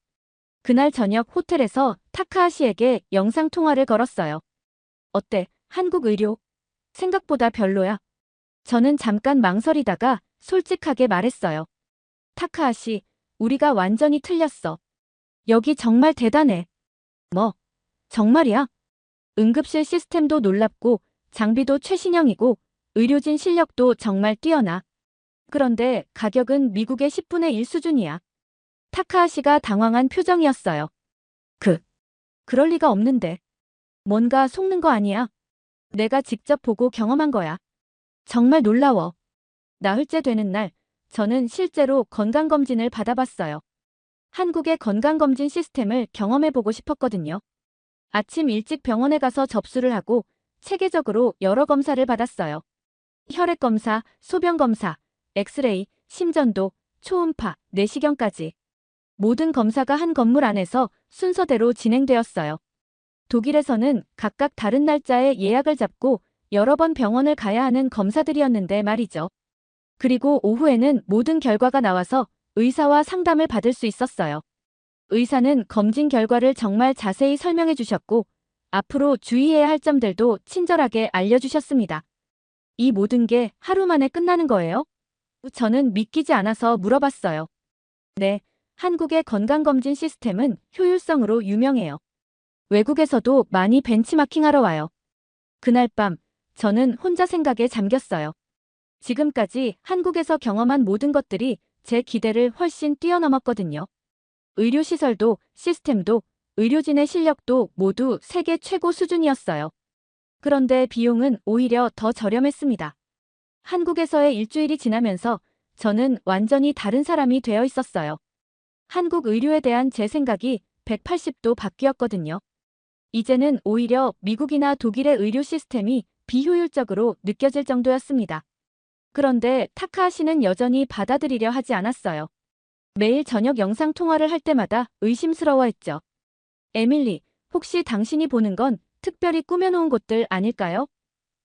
Speaker 1: 그날 저녁 호텔에서 타카하시에게 영상통화를 걸었어요. 어때? 한국 의료? 생각보다 별로야. 저는 잠깐 망설이다가 솔직하게 말했어요. 타카하시, 우리가 완전히 틀렸어. 여기 정말 대단해. 뭐? 정말이야? 응급실 시스템도 놀랍고 장비도 최신형이고 의료진 실력도 정말 뛰어나. 그런데 가격은 미국의 10분의 1 수준이야. 타카하시가 당황한 표정이었어요. 그럴 리가 없는데. 뭔가 속는 거 아니야? 내가 직접 보고 경험한 거야. 정말 놀라워. 나흘째 되는 날, 저는 실제로 건강검진을 받아봤어요. 한국의 건강검진 시스템을 경험해보고 싶었거든요. 아침 일찍 병원에 가서 접수를 하고 체계적으로 여러 검사를 받았어요. 혈액검사, 소변검사, 엑스레이, 심전도, 초음파, 내시경까지. 모든 검사가 한 건물 안에서 순서대로 진행되었어요. 독일에서는 각각 다른 날짜에 예약을 잡고 여러 번 병원을 가야 하는 검사들이었는데 말이죠. 그리고 오후에는 모든 결과가 나와서 의사와 상담을 받을 수 있었어요. 의사는 검진 결과를 정말 자세히 설명해 주셨고 앞으로 주의해야 할 점들도 친절하게 알려주셨습니다. 이 모든 게 하루 만에 끝나는 거예요? 저는 믿기지 않아서 물어봤어요. 네, 한국의 건강검진 시스템은 효율성으로 유명해요. 외국에서도 많이 벤치마킹하러 와요. 그날 밤, 저는 혼자 생각에 잠겼어요. 지금까지 한국에서 경험한 모든 것들이 제 기대를 훨씬 뛰어넘었거든요. 의료시설도, 시스템도, 의료진의 실력도 모두 세계 최고 수준이었어요. 그런데 비용은 오히려 더 저렴했습니다. 한국에서의 일주일이 지나면서 저는 완전히 다른 사람이 되어 있었어요. 한국 의료에 대한 제 생각이 180도 바뀌었거든요. 이제는 오히려 미국이나 독일의 의료 시스템이 비효율적으로 느껴질 정도였습니다. 그런데 타카하시는 여전히 받아들이려 하지 않았어요. 매일 저녁 영상 통화를 할 때마다 의심스러워했죠. 에밀리, 혹시 당신이 보는 건 특별히 꾸며놓은 곳들 아닐까요?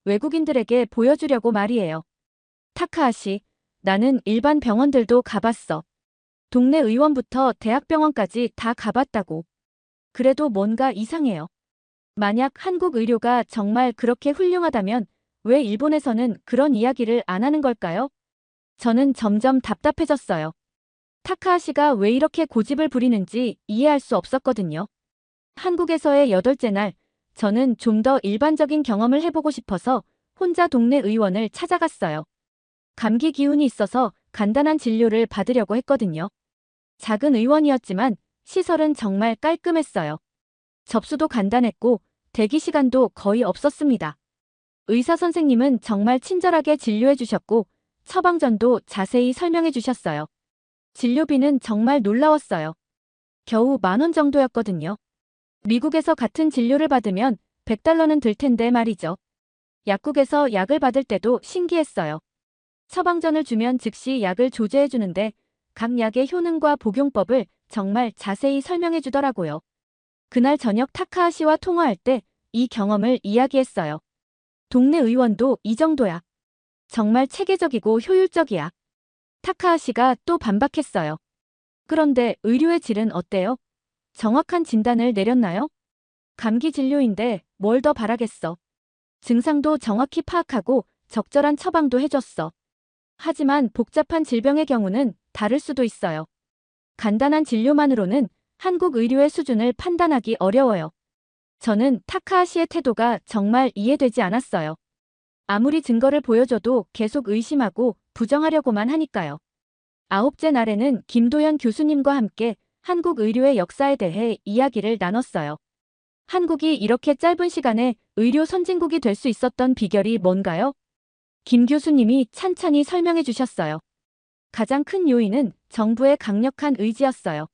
Speaker 1: 외국인들에게 보여주려고 말이에요. 타카하시, 나는 일반 병원들도 가봤어. 동네 의원부터 대학병원까지 다 가봤다고. 그래도 뭔가 이상해요. 만약 한국 의료가 정말 그렇게 훌륭하다면 왜 일본에서는 그런 이야기를 안 하는 걸까요? 저는 점점 답답해졌어요. 타카하시가 왜 이렇게 고집을 부리는지 이해할 수 없었거든요. 한국에서의 8째 날, 저는 좀 더 일반적인 경험을 해보고 싶어서 혼자 동네 의원을 찾아갔어요. 감기 기운이 있어서 간단한 진료를 받으려고 했거든요. 작은 의원이었지만 시설은 정말 깔끔했어요. 접수도 간단했고 대기 시간도 거의 없었습니다. 의사 선생님은 정말 친절하게 진료해 주셨고 처방전도 자세히 설명해 주셨어요. 진료비는 정말 놀라웠어요. 겨우 10,000원 정도였거든요. 미국에서 같은 진료를 받으면 100달러는 들 텐데 말이죠. 약국에서 약을 받을 때도 신기했어요. 처방전을 주면 즉시 약을 조제해 주는데 각 약의 효능과 복용법을 정말 자세히 설명해 주더라고요. 그날 저녁 타카하시와 통화할 때 이 경험을 이야기했어요. 동네 의원도 이 정도야. 정말 체계적이고 효율적이야. 타카하시가 또 반박했어요. 그런데 의료의 질은 어때요? 정확한 진단을 내렸나요? 감기 진료인데 뭘 더 바라겠어. 증상도 정확히 파악하고 적절한 처방도 해줬어. 하지만 복잡한 질병의 경우는 다를 수도 있어요. 간단한 진료만으로는 한국 의료의 수준을 판단하기 어려워요. 저는 타카하시의 태도가 정말 이해되지 않았어요. 아무리 증거를 보여줘도 계속 의심하고 부정하려고만 하니까요. 9째 날에는 김도연 교수님과 함께 한국 의료의 역사에 대해 이야기를 나눴어요. 한국이 이렇게 짧은 시간에 의료 선진국이 될 수 있었던 비결이 뭔가요? 김 교수님이 찬찬히 설명해 주셨어요. 가장 큰 요인은 정부의 강력한 의지였어요.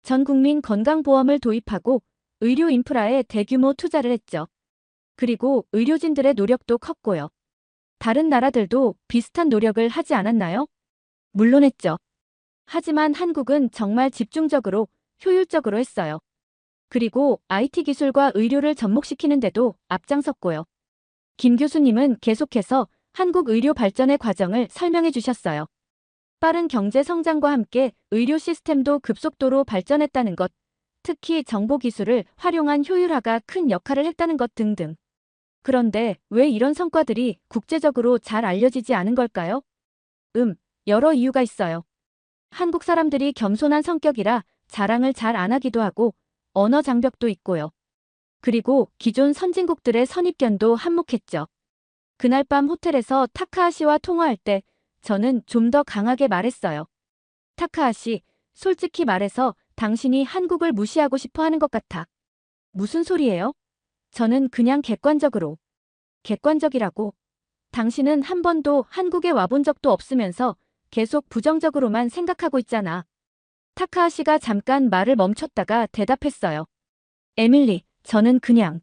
Speaker 1: 전 국민 건강보험을 도입하고 의료 인프라에 대규모 투자를 했죠. 그리고 의료진들의 노력도 컸고요. 다른 나라들도 비슷한 노력을 하지 않았나요? 물론 했죠. 하지만 한국은 정말 집중적으로, 효율적으로 했어요. 그리고 IT 기술과 의료를 접목시키는데도 앞장섰고요. 김 교수님은 계속해서 한국 의료 발전의 과정을 설명해 주셨어요. 빠른 경제 성장과 함께 의료 시스템도 급속도로 발전했다는 것, 특히 정보 기술을 활용한 효율화가 큰 역할을 했다는 것 등등. 그런데 왜 이런 성과들이 국제적으로 잘 알려지지 않은 걸까요? 여러 이유가 있어요. 한국 사람들이 겸손한 성격이라 자랑을 잘 안 하기도 하고 언어 장벽도 있고요. 그리고 기존 선진국들의 선입견도 한몫했죠. 그날 밤 호텔에서 타카하시와 통화할 때 저는 좀 더 강하게 말했어요. 타카하시, 솔직히 말해서 당신이 한국을 무시하고 싶어 하는 것 같아. 무슨 소리예요? 저는 그냥 객관적으로. 객관적이라고. 당신은 한 번도 한국에 와본 적도 없으면서 계속 부정적으로만 생각하고 있잖아. 타카하시가 잠깐 말을 멈췄다가 대답했어요. 에밀리, 저는 그냥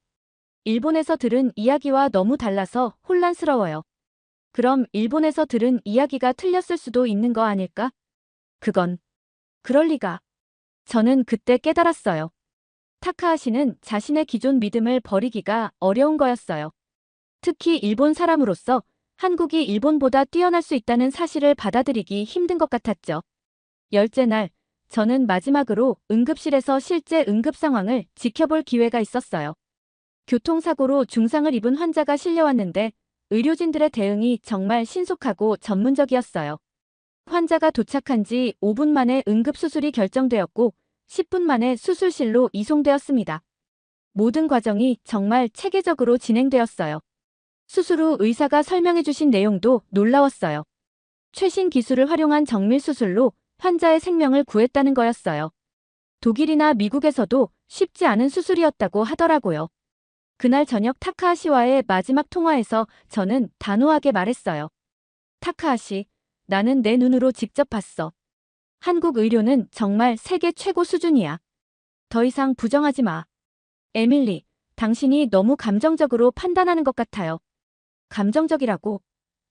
Speaker 1: 일본에서 들은 이야기와 너무 달라서 혼란스러워요. 그럼 일본에서 들은 이야기가 틀렸을 수도 있는 거 아닐까? 그건 그럴 리가. 저는 그때 깨달았어요. 타카하시는 자신의 기존 믿음을 버리기가 어려운 거였어요. 특히 일본 사람으로서 한국이 일본보다 뛰어날 수 있다는 사실을 받아들이기 힘든 것 같았죠. 10째 날, 저는 마지막으로 응급실에서 실제 응급 상황을 지켜볼 기회가 있었어요. 교통사고로 중상을 입은 환자가 실려왔는데 의료진들의 대응이 정말 신속하고 전문적이었어요. 환자가 도착한 지 5분 만에 응급수술이 결정되었고 10분 만에 수술실로 이송되었습니다. 모든 과정이 정말 체계적으로 진행되었어요. 수술 후 의사가 설명해 주신 내용도 놀라웠어요. 최신 기술을 활용한 정밀 수술로 환자의 생명을 구했다는 거였어요. 독일이나 미국에서도 쉽지 않은 수술이었다고 하더라고요. 그날 저녁 타카하시와의 마지막 통화에서 저는 단호하게 말했어요. 타카하시, 나는 내 눈으로 직접 봤어. 한국 의료는 정말 세계 최고 수준이야. 더 이상 부정하지 마. 에밀리, 당신이 너무 감정적으로 판단하는 것 같아요. 감정적이라고.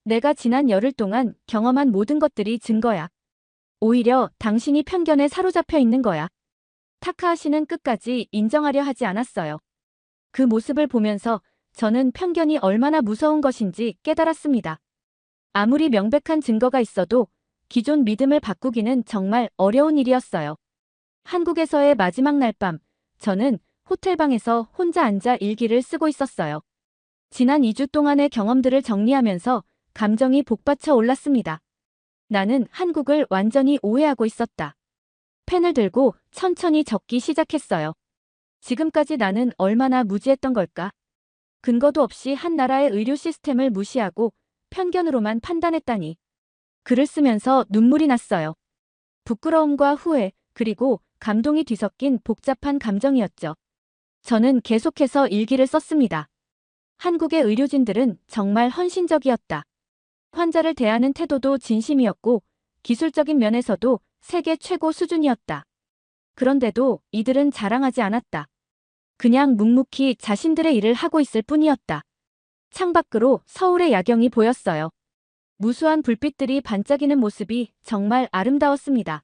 Speaker 1: 내가 지난 열흘 동안 경험한 모든 것들이 증거야. 오히려 당신이 편견에 사로잡혀 있는 거야. 타카하시는 끝까지 인정하려 하지 않았어요. 그 모습을 보면서 저는 편견이 얼마나 무서운 것인지 깨달았습니다. 아무리 명백한 증거가 있어도 기존 믿음을 바꾸기는 정말 어려운 일이었어요. 한국에서의 마지막 날 밤, 저는 호텔방에서 혼자 앉아 일기를 쓰고 있었어요. 지난 2주 동안의 경험들을 정리하면서 감정이 복받쳐 올랐습니다. 나는 한국을 완전히 오해하고 있었다. 펜을 들고 천천히 적기 시작했어요. 지금까지 나는 얼마나 무지했던 걸까? 근거도 없이 한 나라의 의료 시스템을 무시하고 편견으로만 판단했다니. 글을 쓰면서 눈물이 났어요. 부끄러움과 후회, 그리고 감동이 뒤섞인 복잡한 감정이었죠. 저는 계속해서 일기를 썼습니다. 한국의 의료진들은 정말 헌신적이었다. 환자를 대하는 태도도 진심이었고 기술적인 면에서도 세계 최고 수준이었다. 그런데도 이들은 자랑하지 않았다. 그냥 묵묵히 자신들의 일을 하고 있을 뿐이었다. 창밖으로 서울의 야경이 보였어요. 무수한 불빛들이 반짝이는 모습이 정말 아름다웠습니다.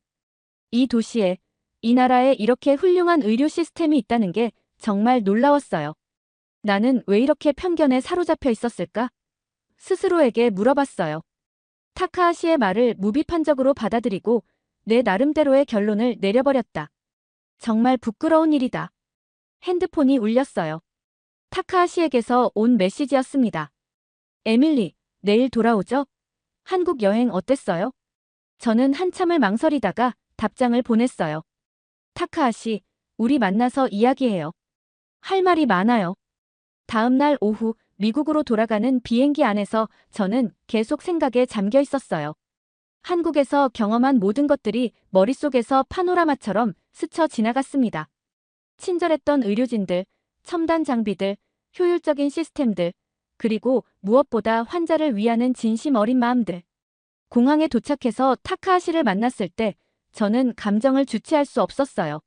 Speaker 1: 이 도시에, 이 나라에 이렇게 훌륭한 의료 시스템이 있다는 게 정말 놀라웠어요. 나는 왜 이렇게 편견에 사로잡혀 있었을까? 스스로에게 물어봤어요. 타카하시의 말을 무비판적으로 받아들이고 내 나름대로의 결론을 내려버렸다. 정말 부끄러운 일이다. 핸드폰이 울렸어요. 타카하시에게서 온 메시지였습니다. 에밀리, 내일 돌아오죠? 한국 여행 어땠어요? 저는 한참을 망설이다가 답장을 보냈어요. 타카하시, 우리 만나서 이야기해요. 할 말이 많아요. 다음 날 오후 미국으로 돌아가는 비행기 안에서 저는 계속 생각에 잠겨 있었어요. 한국에서 경험한 모든 것들이 머릿속에서 파노라마처럼 스쳐 지나갔습니다. 친절했던 의료진들, 첨단 장비들, 효율적인 시스템들, 그리고 무엇보다 환자를 위하는 진심 어린 마음들. 공항에 도착해서 타카하시를 만났을 때 저는 감정을 주체할 수 없었어요.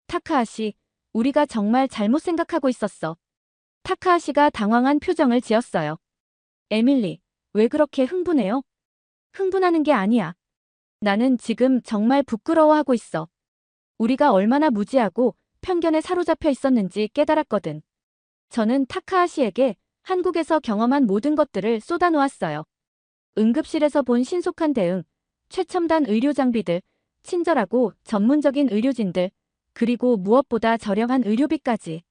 Speaker 1: 타카하시, 우리가 정말 잘못 생각하고 있었어. 타카하시가 당황한 표정을 지었어요. 에밀리, 왜 그렇게 흥분해요? 흥분하는 게 아니야. 나는 지금 정말 부끄러워하고 있어. 우리가 얼마나 무지하고 편견에 사로잡혀 있었는지 깨달았거든. 저는 타카하시에게 한국에서 경험한 모든 것들을 쏟아놓았어요. 응급실에서 본 신속한 대응, 최첨단 의료 장비들, 친절하고 전문적인 의료진들, 그리고 무엇보다 저렴한 의료비까지.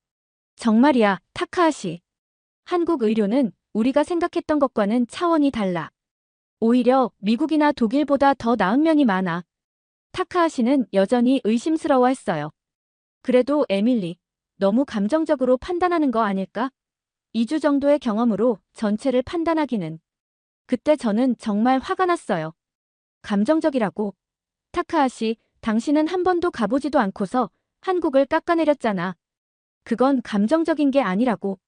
Speaker 1: 정말이야, 타카하시. 한국 의료는 우리가 생각했던 것과는 차원이 달라. 오히려 미국이나 독일보다 더 나은 면이 많아. 타카하시는 여전히 의심스러워했어요. 그래도 에밀리, 너무 감정적으로 판단하는 거 아닐까? 2주 정도의 경험으로 전체를 판단하기는. 그때 저는 정말 화가 났어요. 감정적이라고. 타카하시, 당신은 한 번도 가보지도 않고서 한국을 깎아내렸잖아. 그건 감정적인 게 아니라고.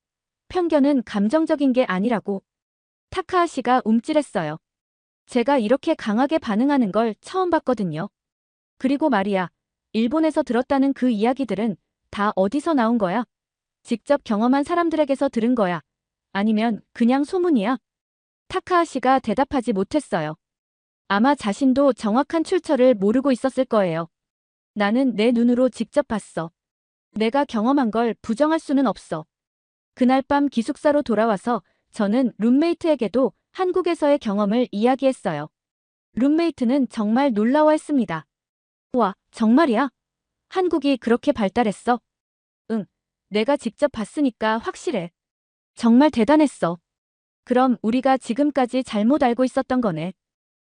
Speaker 1: 편견은 감정적인 게 아니라고. 타카하시가 움찔했어요. 제가 이렇게 강하게 반응하는 걸 처음 봤거든요. 그리고 말이야, 일본에서 들었다는 그 이야기들은 다 어디서 나온 거야? 직접 경험한 사람들에게서 들은 거야? 아니면 그냥 소문이야? 타카하시가 대답하지 못했어요. 아마 자신도 정확한 출처를 모르고 있었을 거예요. 나는 내 눈으로 직접 봤어. 내가 경험한 걸 부정할 수는 없어. 그날 밤 기숙사로 돌아와서 저는 룸메이트에게도 한국에서의 경험을 이야기했어요. 룸메이트는 정말 놀라워했습니다. 와, 정말이야? 한국이 그렇게 발달했어? 응, 내가 직접 봤으니까 확실해. 정말 대단했어. 그럼 우리가 지금까지 잘못 알고 있었던 거네.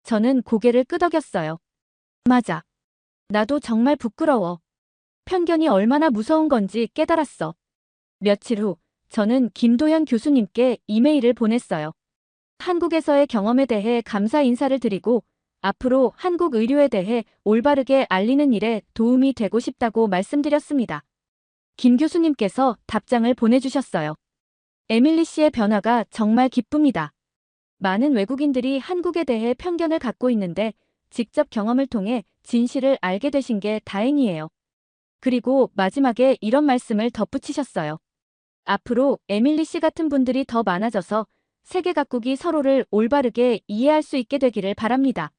Speaker 1: 저는 고개를 끄덕였어요. 맞아. 나도 정말 부끄러워. 편견이 얼마나 무서운 건지 깨달았어. 며칠 후, 저는 김도현 교수님께 이메일을 보냈어요. 한국에서의 경험에 대해 감사 인사를 드리고 앞으로 한국 의료에 대해 올바르게 알리는 일에 도움이 되고 싶다고 말씀드렸습니다. 김 교수님께서 답장을 보내주셨어요. 에밀리 씨의 변화가 정말 기쁩니다. 많은 외국인들이 한국에 대해 편견을 갖고 있는데 직접 경험을 통해 진실을 알게 되신 게 다행이에요. 그리고 마지막에 이런 말씀을 덧붙이셨어요. 앞으로 에밀리 씨 같은 분들이 더 많아져서 세계 각국이 서로를 올바르게 이해할 수 있게 되기를 바랍니다.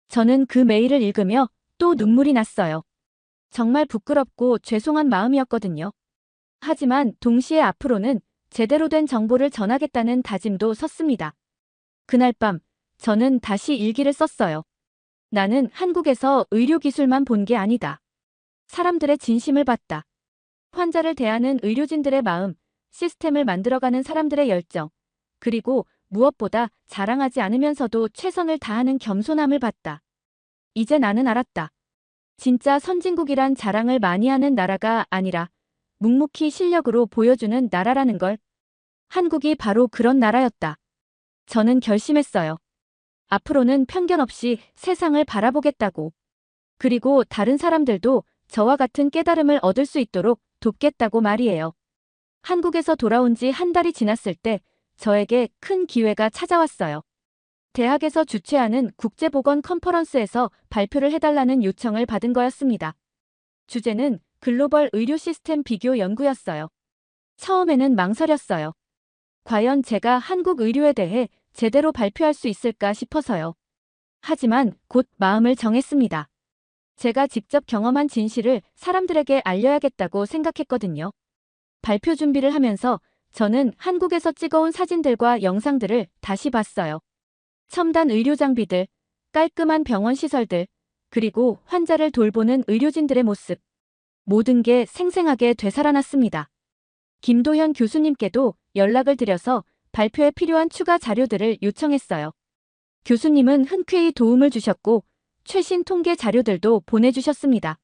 Speaker 1: 저는 그 메일을 읽으며 또 눈물이 났어요. 정말 부끄럽고 죄송한 마음이었거든요. 하지만 동시에 앞으로는 제대로 된 정보를 전하겠다는 다짐도 섰습니다. 그날 밤, 저는 다시 일기를 썼어요. 나는 한국에서 의료기술만 본 게 아니다. 사람들의 진심을 봤다. 환자를 대하는 의료진들의 마음, 시스템을 만들어가는 사람들의 열정, 그리고 무엇보다 자랑하지 않으면서도 최선을 다하는 겸손함을 봤다. 이제 나는 알았다. 진짜 선진국이란 자랑을 많이 하는 나라가 아니라 묵묵히 실력으로 보여주는 나라라는 걸. 한국이 바로 그런 나라였다. 저는 결심했어요. 앞으로는 편견 없이 세상을 바라보겠다고. 그리고 다른 사람들도 저와 같은 깨달음을 얻을 수 있도록 돕겠다고 말이에요. 한국에서 돌아온 지 한 달이 지났을 때 저에게 큰 기회가 찾아왔어요. 대학에서 주최하는 국제보건 컨퍼런스에서 발표를 해달라는 요청을 받은 거였습니다. 주제는 글로벌 의료 시스템 비교 연구였어요. 처음에는 망설였어요. 과연 제가 한국 의료에 대해 제대로 발표할 수 있을까 싶어서요. 하지만 곧 마음을 정했습니다. 제가 직접 경험한 진실을 사람들에게 알려야겠다고 생각했거든요. 발표 준비를 하면서 저는 한국에서 찍어온 사진들과 영상들을 다시 봤어요. 첨단 의료 장비들, 깔끔한 병원 시설들, 그리고 환자를 돌보는 의료진들의 모습. 모든 게 생생하게 되살아났습니다. 김도현 교수님께도 연락을 드려서 발표에 필요한 추가 자료들을 요청했어요. 교수님은 흔쾌히 도움을 주셨고 최신 통계 자료들도 보내주셨습니다.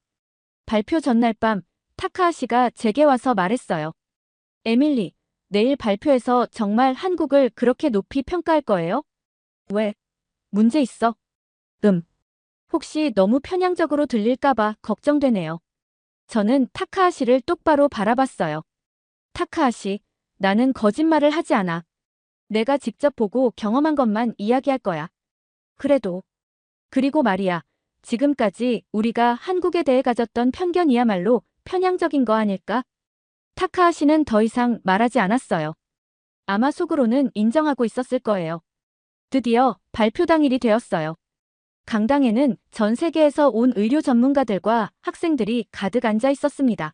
Speaker 1: 발표 전날 밤 타카하시가 제게 와서 말했어요. 에밀리, 내일 발표에서 정말 한국을 그렇게 높이 평가할 거예요? 왜? 문제 있어? 혹시 너무 편향적으로 들릴까봐 걱정되네요. 저는 타카하시를 똑바로 바라봤어요. 타카하시, 나는 거짓말을 하지 않아. 내가 직접 보고 경험한 것만 이야기할 거야. 그리고 말이야, 지금까지 우리가 한국에 대해 가졌던 편견이야말로 편향적인 거 아닐까? 타카하시는 더 이상 말하지 않았어요. 아마 속으로는 인정하고 있었을 거예요. 드디어 발표 당일이 되었어요. 강당에는 전 세계에서 온 의료 전문가들과 학생들이 가득 앉아 있었습니다.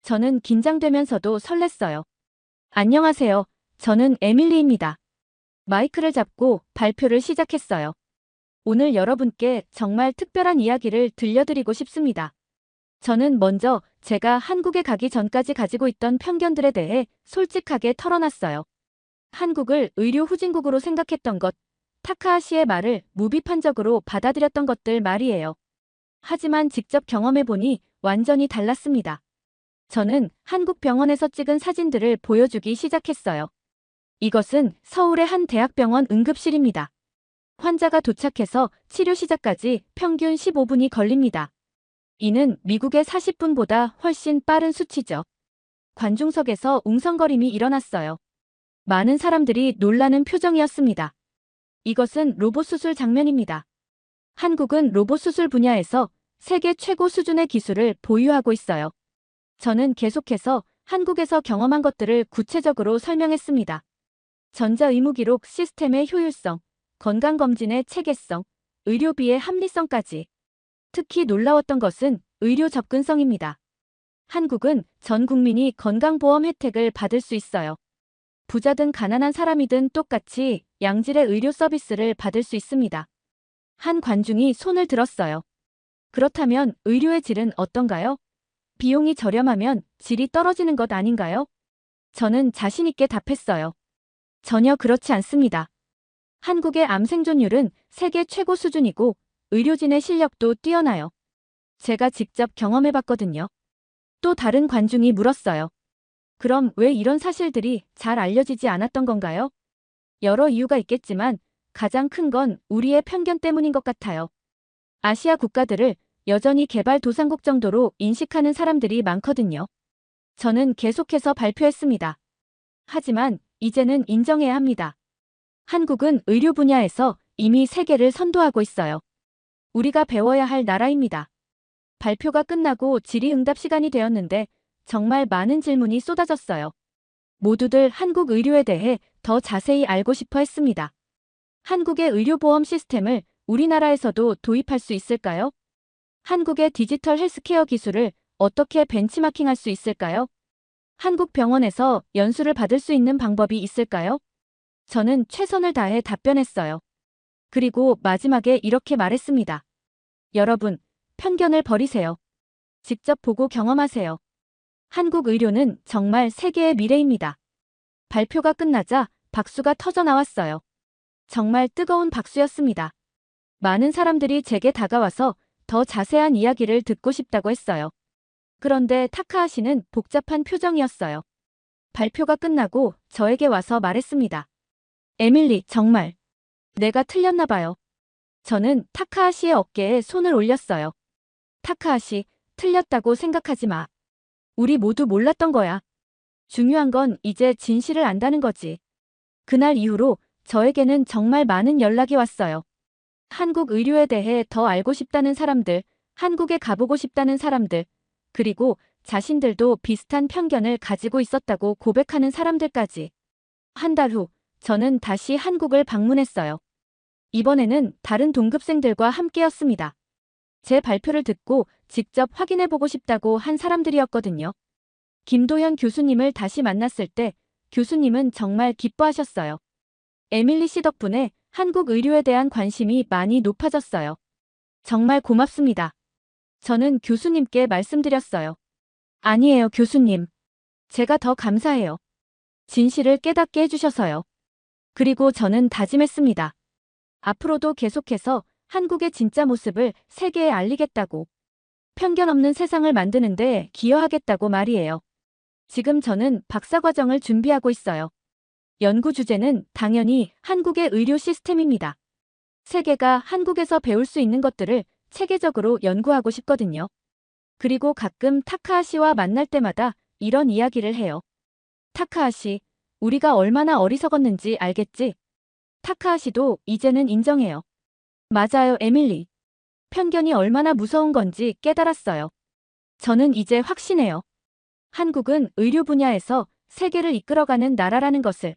Speaker 1: 저는 긴장되면서도 설렜어요. 안녕하세요. 저는 에밀리입니다. 마이크를 잡고 발표를 시작했어요. 오늘 여러분께 정말 특별한 이야기를 들려드리고 싶습니다. 저는 먼저 제가 한국에 가기 전까지 가지고 있던 편견들에 대해 솔직하게 털어놨어요. 한국을 의료 후진국으로 생각했던 것, 타카하시의 말을 무비판적으로 받아들였던 것들 말이에요. 하지만 직접 경험해보니 완전히 달랐습니다. 저는 한국 병원에서 찍은 사진들을 보여주기 시작했어요. 이것은 서울의 한 대학병원 응급실입니다. 환자가 도착해서 치료 시작까지 평균 15분이 걸립니다. 이는 미국의 40분보다 훨씬 빠른 수치죠. 관중석에서 웅성거림이 일어났어요. 많은 사람들이 놀라는 표정이었습니다. 이것은 로봇 수술 장면입니다. 한국은 로봇 수술 분야에서 세계 최고 수준의 기술을 보유하고 있어요. 저는 계속해서 한국에서 경험한 것들을 구체적으로 설명했습니다. 전자의무기록 시스템의 효율성, 건강검진의 체계성, 의료비의 합리성까지. 특히 놀라웠던 것은 의료 접근성입니다. 한국은 전 국민이 건강보험 혜택을 받을 수 있어요. 부자든 가난한 사람이든 똑같이 양질의 의료 서비스를 받을 수 있습니다. 한 관중이 손을 들었어요. 그렇다면 의료의 질은 어떤가요? 비용이 저렴하면 질이 떨어지는 것 아닌가요? 저는 자신 있게 답했어요. 전혀 그렇지 않습니다. 한국의 암 생존율은 세계 최고 수준이고 의료진의 실력도 뛰어나요. 제가 직접 경험해봤거든요. 또 다른 관중이 물었어요. 그럼 왜 이런 사실들이 잘 알려지지 않았던 건가요? 여러 이유가 있겠지만 가장 큰 건 우리의 편견 때문인 것 같아요. 아시아 국가들을 여전히 개발도상국 정도로 인식하는 사람들이 많거든요. 저는 계속해서 발표했습니다. 하지만 이제는 인정해야 합니다. 한국은 의료 분야에서 이미 세계를 선도하고 있어요. 우리가 배워야 할 나라입니다. 발표가 끝나고 질의응답 시간이 되었는데 정말 많은 질문이 쏟아졌어요. 모두들 한국 의료에 대해 더 자세히 알고 싶어 했습니다. 한국의 의료보험 시스템을 우리나라에서도 도입할 수 있을까요? 한국의 디지털 헬스케어 기술을 어떻게 벤치마킹할 수 있을까요? 한국 병원에서 연수를 받을 수 있는 방법이 있을까요? 저는 최선을 다해 답변했어요. 그리고 마지막에 이렇게 말했습니다. 여러분, 편견을 버리세요. 직접 보고 경험하세요. 한국 의료는 정말 세계의 미래입니다. 발표가 끝나자 박수가 터져 나왔어요. 정말 뜨거운 박수였습니다. 많은 사람들이 제게 다가와서 더 자세한 이야기를 듣고 싶다고 했어요. 그런데 타카하시는 복잡한 표정이었어요. 발표가 끝나고 저에게 와서 말했습니다. 에밀리, 정말 내가 틀렸나 봐요. 저는 타카하시의 어깨에 손을 올렸어요. 타카하시, 틀렸다고 생각하지 마. 우리 모두 몰랐던 거야. 중요한 건 이제 진실을 안다는 거지. 그날 이후로 저에게는 정말 많은 연락이 왔어요. 한국 의료에 대해 더 알고 싶다는 사람들, 한국에 가보고 싶다는 사람들, 그리고 자신들도 비슷한 편견을 가지고 있었다고 고백하는 사람들까지. 한 달 후, 저는 다시 한국을 방문했어요. 이번에는 다른 동급생들과 함께였습니다. 제 발표를 듣고 직접 확인해보고 싶다고 한 사람들이었거든요. 김도현 교수님을 다시 만났을 때 교수님은 정말 기뻐하셨어요. 에밀리 씨 덕분에 한국 의료에 대한 관심이 많이 높아졌어요. 정말 고맙습니다. 저는 교수님께 말씀드렸어요. 아니에요, 교수님. 제가 더 감사해요. 진실을 깨닫게 해주셔서요. 그리고 저는 다짐했습니다. 앞으로도 계속해서 한국의 진짜 모습을 세계에 알리겠다고. 편견 없는 세상을 만드는데 기여하겠다고 말이에요. 지금 저는 박사과정을 준비하고 있어요. 연구 주제는 당연히 한국의 의료 시스템입니다. 세계가 한국에서 배울 수 있는 것들을 체계적으로 연구하고 싶거든요. 그리고 가끔 타카하시와 만날 때마다 이런 이야기를 해요. 타카하시, 우리가 얼마나 어리석었는지 알겠지? 타카하시도 이제는 인정해요. 맞아요, 에밀리. 편견이 얼마나 무서운 건지 깨달았어요. 저는 이제 확신해요. 한국은 의료 분야에서 세계를 이끌어가는 나라라는 것을,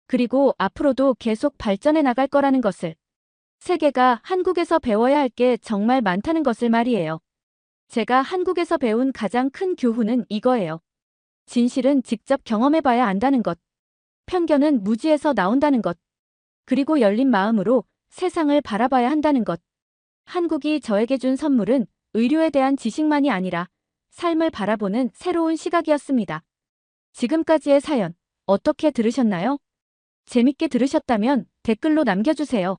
Speaker 1: 그리고 앞으로도 계속 발전해 나갈 거라는 것을, 세계가 한국에서 배워야 할 게 정말 많다는 것을 말이에요. 제가 한국에서 배운 가장 큰 교훈은 이거예요. 진실은 직접 경험해봐야 안다는 것. 편견은 무지에서 나온다는 것. 그리고 열린 마음으로 세상을 바라봐야 한다는 것. 한국이 저에게 준 선물은 의료에 대한 지식만이 아니라 삶을 바라보는 새로운 시각이었습니다. 지금까지의 사연 어떻게 들으셨나요? 재밌게 들으셨다면 댓글로 남겨주세요.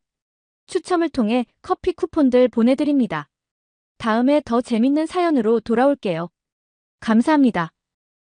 Speaker 1: 추첨을 통해 커피 쿠폰들 보내드립니다. 다음에 더 재밌는 사연으로 돌아올게요. 감사합니다.